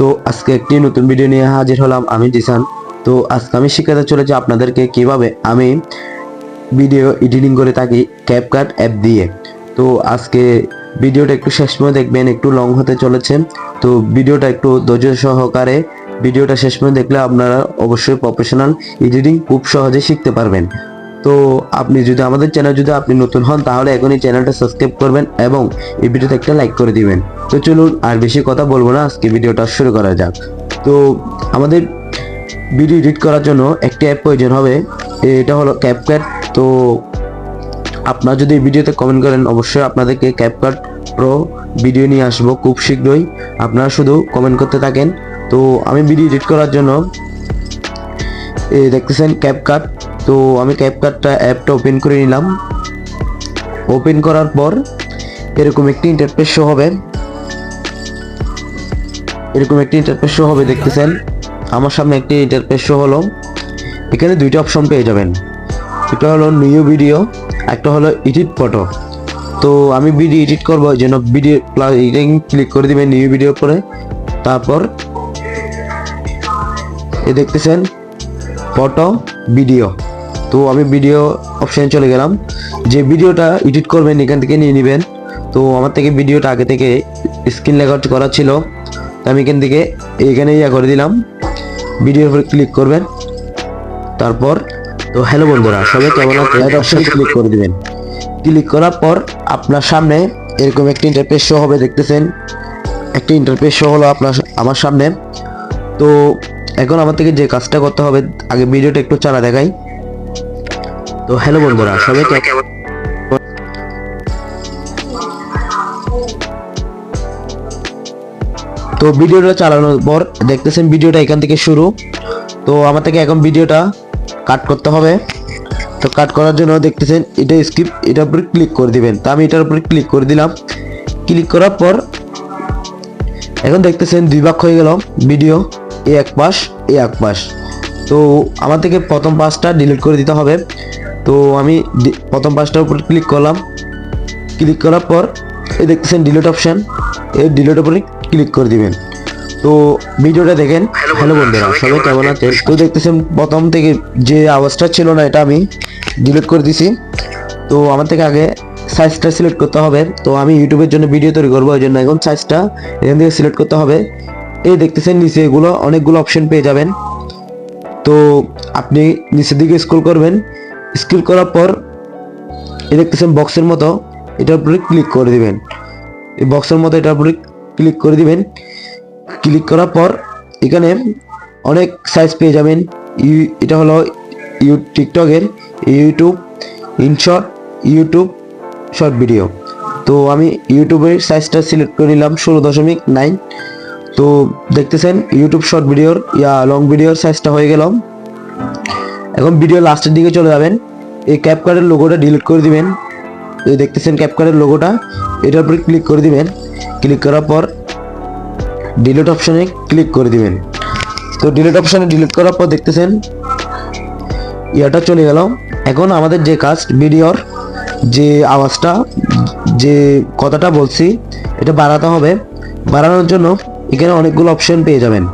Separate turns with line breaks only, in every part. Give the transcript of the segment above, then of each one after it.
তো আজকে একটি নতুন ভিডিও নিয়ে হাজির হলাম আমি জিসান। তো আজকে আমি শিখাতে চলেছি আপনাদেরকে কিভাবে আমি ভিডিও এডিটিং করে থাকি ক্যাপকাট অ্যাপ দিয়ে। তো আজকে ভিডিওটা একটু শেষ পর্যন্ত দেখবেন, একটু লং হতে চলেছে। তো ভিডিওটা একটু ধৈর্য সহকারে ভিডিওটা শেষ পর্যন্ত দেখলে আপনারা অবশ্যই প্রফেশনাল এডিটিং খুব সহজে শিখতে পারবেন। তো আপনি যদি আমাদের চ্যানেল যদি আপনি নতুন হন তাহলে এখনই চ্যানেলটা সাবস্ক্রাইব করবেন এবং এই ভিডিওতে একটা লাইক করে দিবেন। তো চলুন আর বেশি কথা বলবো না, আজকে ভিডিওটা শুরু করা যাক। তো আমাদের ভিডিও এডিট করার জন্য একটি অ্যাপ প্রয়োজন হবে, এটা হলো ক্যাপকাট। তো আপনারা যদি এই ভিডিওতে কমেন্ট করেন অবশ্যই আপনাদেরকে ক্যাপকাট প্রো ভিডিও নিয়ে আসবো খুব শীঘ্রই, আপনারা শুধু কমেন্ট করতে থাকেন। তো আমি ভিডিও এডিট করার জন্য দেখতেছেন ক্যাপকাট। তো আমি ক্যাপকাটটা অ্যাপটা ওপেন করে নিলাম। ওপেন করার পর এরকম একটি ইন্টারফেস শো হবে, দেখতেছেন আমার সামনে একটি ইন্টারফেস শো হলো। এখানে দুইটা অপশন পেয়ে যাবেন, একটা হলো নিউ ভিডিও, একটা হলো এডিট ফটো। তো আমি ভিডিও এডিট করবো ওই জন্য ভিডিও ক্লিক করে দিবেন নিউ ভিডিও পরে। তারপর দেখতেছেন ফটো ভিডিও। তো আমি ভিডিও অপশানে চলে গেলাম, যে ভিডিওটা এডিট করবেন এখান থেকে নিয়ে নেবেন। তো আমার থেকে ভিডিওটা আগে থেকে স্ক্রিন রেকর্ড করা ছিল, তো আমি এখান থেকে এইখানে করে দিলাম, ভিডিওর উপরে ক্লিক করবেন। তারপর তো হ্যালো বন্ধুরা সবাই কেমন আছেন, অপশানে ক্লিক করে দিবেন। ক্লিক করার পর আপনার সামনে এরকম একটি ইন্টারফেস শো হবে, দেখতেছেন একটি ইন্টারফেস শো হলো আমার সামনে। তো এখন আমার থেকে যে কাজটা করতে হবে, আগে ভিডিওটা একটু চালা দেখাই। তো হ্যালো বন্ধুরা সবাই কেমন, তো ভিডিওটা চালানোর পর দেখতেছেন ভিডিওটা এখান থেকে শুরু। তো আমার থেকে এখন ভিডিওটা কাট করতে হবে। তো কাট করার জন্য দেখতেছেন এটা স্কিপ, এটার উপরে ক্লিক করে দিবেন। তো আমি এটার উপরে ক্লিক করে দিলাম। ক্লিক করার পর এখন দেখতেছেন দুই ভাগ হয়ে গেল ভিডিও, এ এক পাশ এ এক পাশ। তো আমার থেকে প্রথম পাশটা ডিলিট করে দিতে হবে। তো আমি প্রথম পাশটার উপরে ক্লিক করলাম। ক্লিক করার পর এই দেখতেছেন ডিলিট অপশন, এই ডিলিট উপরে ক্লিক করে দিবেন। তো ভিডিওটা দেখেন। হ্যালো বন্ধুরা সবাই কেমন আছেন। তো দেখতেছেন প্রথম থেকে যে আওয়াজটা ছিল না এটা আমি ডিলিট করে দিছি। তো আমার থেকে আগে সাইজটা সিলেক্ট করতে হবে। তো আমি ইউটিউবের জন্য ভিডিও তৈরি করবো, ওই জন্য এখন সাইজটা এখান থেকে সিলেক্ট করতে হবে। এই দেখতেছেন নিচে এগুলো অনেকগুলো অপশন পেয়ে যাবেন। তো আপনি নিচের দিকে স্ক্রল করবেন, স্ক্রল করার পর এই দেখতেছেন বক্সের মতো, এটার উপরে ক্লিক করে দিবেন। এই বক্সের মতো এটার উপরে ক্লিক করে দিবেন। ক্লিক করার পর এখানে অনেক সাইজ পেয়ে যাবেন। এটা হলো টিকটকের YouTube InShot, YouTube short video. তো আমি ইউটিউবের সাইজটা সিলেক্ট করে নিলাম 16.9। তো দেখতেছেন ইউটিউব শর্ট ভিডিওর লং ভিডিওর সাইজটা হয়ে গেল। এখন ভিডিও লাস্টের দিকে চলে যাবেন, এই ক্যাপকাটের লোগোটা ডিলিট করে দিবেন। এই দেখতেছেন ক্যাপকাটের লোগোটা, এটার উপরে ক্লিক করে দিবেন। ক্লিক করার পর ডিলিট অপশনে ক্লিক করে দিবেন। তো ডিলিট অপশনে ডিলিট করার পর দেখতেছেন ইয়াটা চলে গেল। এখন আমাদের যে কাজ ভিডিওর যে আওয়াজটা, যে কথাটা বলছি এটা বাড়াতে হবে। বাড়ানোর জন্য এখানে অনেকগুলো অপশন পেয়ে যাবেন।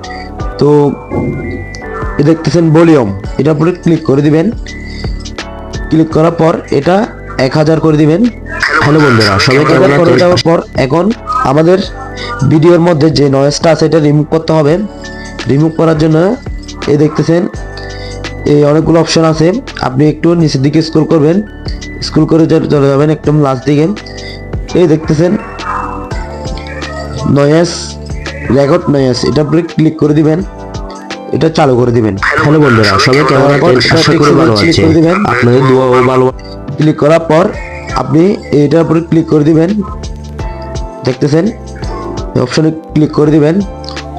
তো দেখতেছেন ভলিউম, এটার উপরে ক্লিক করে দিবেন। ক্লিক করার পর এটা 1000 করে দিবেন। হ্যালো বন্ধুরা সবাই কেমন আছেন। করে দেওয়ার পর এখন আমাদের ভিডিওর মধ্যে যে নয়েজটা আছে এটা রিমুভ করতে হবে। রিমুভ করার জন্য এই দেখতেছেন এই অনেকগুলো অপশন আছে, আপনি একটু নিচের দিকে স্ক্রল করবেন, স্ক্রল করে চলে যাবেন একদম লাস্ট দিকে। এই দেখতেছেন নয়েজ, রেকর্ড নয়েজ, এটা উপরে ক্লিক করে দিবেন, এটা চালু করে দিবেন। হ্যালো বন্ধুরা সবাই কেমন আছেন, আশা করি ভালো আছেন, আপনাদের দোয়া ও ভালো। ক্লিক করার পর আপনি এটার উপরে ক্লিক করে দিবেন, দেখতেছেন অপশনে ক্লিক করে দিবেন,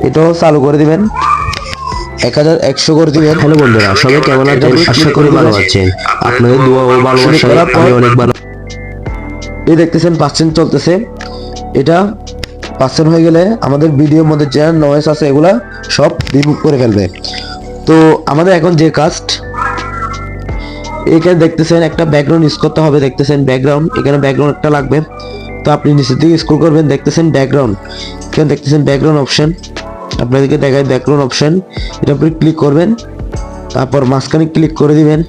এটাও চালু করে দিবেন, 1100 করে দিবেন। হ্যালো বন্ধুরা সবাই কেমন আছেন, আশা করি ভালো আছেন, আপনাদের দোয়া ও ভালোবাসায় আমি অনেক ভালো। এই দেখতেছেন পার্সেন্ট চলতেছে, এটা পার্সেন্ট হয়ে গেলে আমাদের ভিডিওর মধ্যে যে নয়েজ আছে এগুলা সব রিমুভ করে ফেলবে। তো আমাদের এখন যে কাজ, এখানে দেখতেছেন একটা ব্যাকগ্রাউন্ড ইউজ করতে হবে, দেখতেছেন ব্যাকগ্রাউন্ড, এখানে ব্যাকগ্রাউন্ড একটা লাগবে। তো আপনি নিচের দিকে স্ক্রল করবেন, দেখতেছেন ব্যাকগ্রাউন্ড, এখানে দেখতেছেন ব্যাকগ্রাউন্ড অপশন, আপনাদেরকে দেখায় ব্যাকগ্রাউন্ড অপশন, এটার উপরে ক্লিক করবেন, তারপর মাঝখানে ক্লিক করে দিবেন।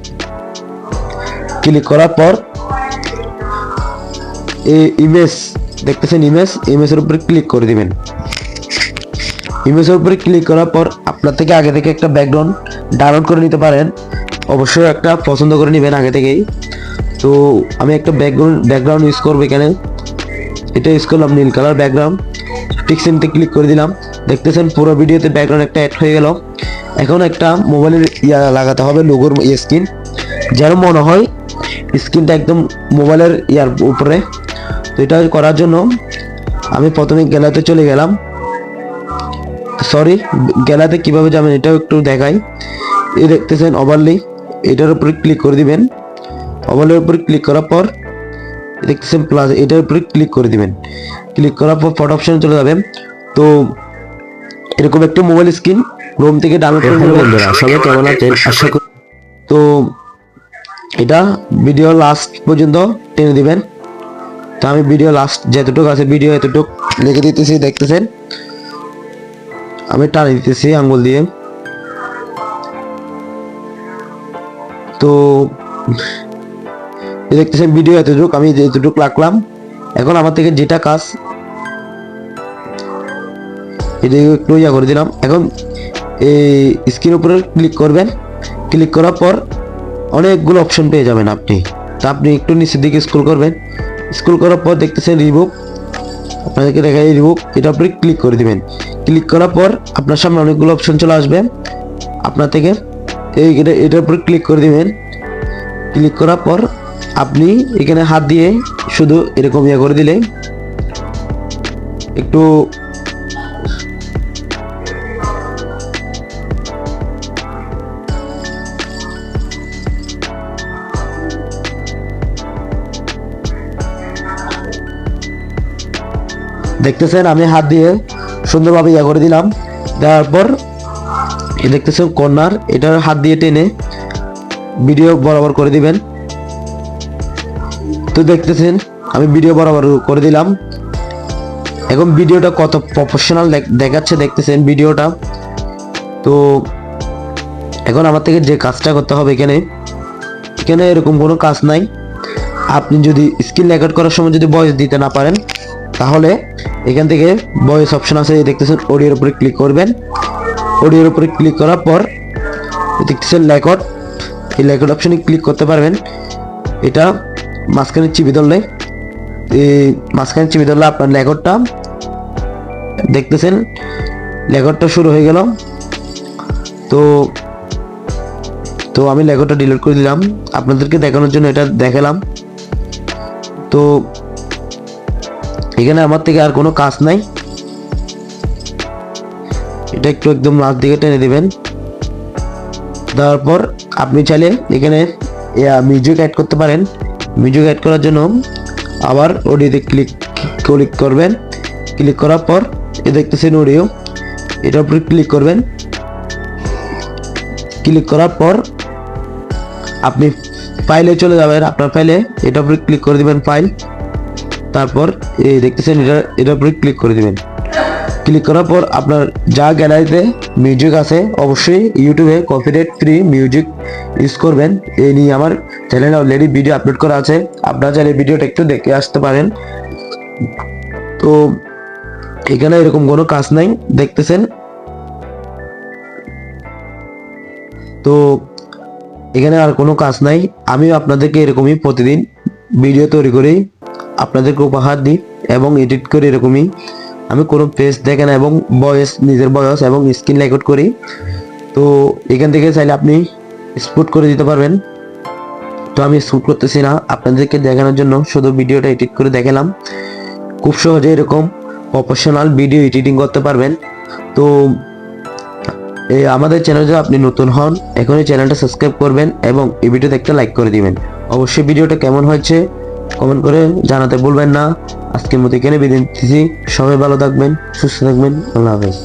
ক্লিক করার পর এই ইমেজ দেখতেছেন, ইমেজের উপরে ক্লিক করে দিবেন। ইমেজের উপরে ক্লিক করার পর আপনার থেকে আগে থেকে একটা ব্যাকগ্রাউন্ড ডাউনলোড করে নিতে পারেন, অবশ্যই একটা পছন্দ করে নেবেন আগে থেকেই। তো আমি একটা ব্যাকগ্রাউন্ড ইউজ করবো এখানে, এটা ইউজ করলাম নীল কালার ব্যাকগ্রাউন্ড। পিক্সেলতে ক্লিক করে দিলাম, দেখতেছেন পুরো ভিডিওতে ব্যাকগ্রাউন্ড একটা অ্যাড হয়ে গেল। এখন একটা মোবাইলের লাগাতে হবে লোগোর স্ক্রিন, যেন মনে হয় স্ক্রিনটা একদম মোবাইলের উপরে। তো এটা করার জন্য আমি প্রথমে গ্যালারিতে চলে গেলাম। গ্যালারিতে কিভাবে যাবেন এটাও একটু দেখাই। এই দেখতেছেন ওভারলি, এটার উপরে ক্লিক করে দিবেন। ওভারলির উপরে ক্লিক করার পর দেখতেছেন প্লাস, এটার উপরে ক্লিক করে দিবেন। ক্লিক করার পর ফটো অপশনে চলে যাবেন। তো এরকম একটা মোবাইল স্ক্রিন ক্রোম থেকে ডাউনলোড করে নেবেন। বন্ধুরা সবাই কেমন আছেন, আশা করি। তো এটা ভিডিও লাস্ট পর্যন্ত টেনে দিবেন। তো আমি ভিডিও লাস্ট যতটুকু আছে ভিডিও এতটুকু লিখে দিতেছি, দেখতেছেন আমি টানে দিতেছি আঙ্গুল দিয়ে। তো দেখতেছেন ভিডিও এতটুকু, আমি এতটুকু রাখলাম। এখন আমার থেকে যেটা কাজ এটা একটু করে দিলাম। এখন এই স্ক্রিন উপরে ক্লিক করবেন, ক্লিক করার পর অনেকগুলো অপশন পেয়ে যাবেন আপনি। তা আপনি একটু নিচের দিকে স্ক্রল করবেন, স্ক্রল করার পর দেখতেছেন রিমুভ, আপনাদেরকে দেখাই রিমুভ, এটা উপরে ক্লিক করে দিবেন। ক্লিক করার পর আপনার সামনে অনেকগুলো অপশন চলে আসবে আপনার থেকে, এটার উপরে ক্লিক করে দিবেন। ক্লিক করার পর আপনি এখানে হাত দিয়ে শুধু এরকম করে দিলে একটু দেখতেছেন আমি হাত দিয়ে সুন্দরভাবে করে দিলাম। দেওয়ার পর দেখতেছেন কর্নার, এটার হাত দিয়ে টেনে ভিডিও বরাবর করে দিবেন। তো দেখতেছেন আমি ভিডিও বরাবর করে দিলাম। এখন ভিডিওটা কত প্রফেশনাল দেখাচ্ছে, দেখতেছেন ভিডিওটা। তো এখন আমার থেকে যে কাজটা করতে হবে, এখানে এরকম কোনো কাজ নাই। আপনি যদি স্ক্রিন রেকর্ড করার সময় যদি ভয়েস দিতে না পারেন, তাহলে এখান থেকে ভয়েস অপশন আছে, দেখতেছেন অডিওর উপরে ক্লিক করবেন। অডিওর উপরে ক্লিক করার পর দেখতেছেন রেকর্ড, এই রেকর্ড অপশনে ক্লিক করতে পারবেন। এটা মাঝখানে চিপে ধরলে, আপনার রেকর্ডটা দেখতেছেন, রেকর্ডটা শুরু হয়ে গেল। তো আমি রেকর্ডটা ডিলিট করে দিলাম, আপনাদেরকে দেখানোর জন্য এটা দেখালাম। তো এখানে আমার থেকে আর কোনো কাজ নাই, এটা একটু একদম লাস্ট দিকে টেনে দিবেন। দেওয়ার পর আপনি চাইলে এখানে মিউজিক অ্যাড করতে পারেন। মিউজিক অ্যাড করার জন্য আবার অডিওতে ক্লিক করবেন। ক্লিক করার পর দেখতেছেন অডিও, এটার উপরে ক্লিক করবেন। ক্লিক করার পর আপনি ফাইলে চলে যাবেন, আপনার ফাইলে এটার উপরে ক্লিক করে দিবেন ফাইল। তারপর এই দেখতেছেন এটার উপরে ক্লিক করে দিবেন। ক্লিক করার পর আপনার যা গ্যালারিতে মিউজিক আছে, অবশ্যই ইউটিউবে কপিরাইট ফ্রি মিউজিক ইউজ করবেন। এই নিয়ে আমার চ্যানেলে অলরেডি ভিডিও আপলোড করা আছে, আপনারা চাইলে ভিডিওটা একটু দেখে আসতে পারেন। তো এখানে এরকম কোনো কাজ নাই, দেখতেছেন। তো এখানে আর কোনো কাজ নাই। আমিও আপনাদেরকে এরকমই প্রতিদিন ভিডিও তৈরি করি, আপনাদেরকে উপহার দিই এবং এডিট করি। এরকমই আমি কোনো পেজ দেখে না এবং নিজের ভয়েস এবং স্ক্রিন রেকর্ড করি। তো এখান থেকে চাইলে আপনি স্পুট করে দিতে পারবেন। তো আমি স্পুট করতেছি না, আপনাদেরকে দেখানোর জন্য শুধু ভিডিওটা এডিট করে দেখালাম। খুব সহজে এরকম প্রফেশনাল ভিডিও এডিটিং করতে পারবেন। তো আমাদের চ্যানেলে আপনি নতুন হন, এখনই চ্যানেলটা সাবস্ক্রাইব করবেন এবং এই ভিডিওতে একটা লাইক করে দিবেন। অবশ্যই ভিডিওটা কেমন হয়েছে কমেন্ট করে জানাতে ভুলবেন না। আজকের মতো এখানে বিদায় নিচ্ছি, সবাই ভালো থাকবেন, সুস্থ থাকবেন, আল্লাহ হাফেজ।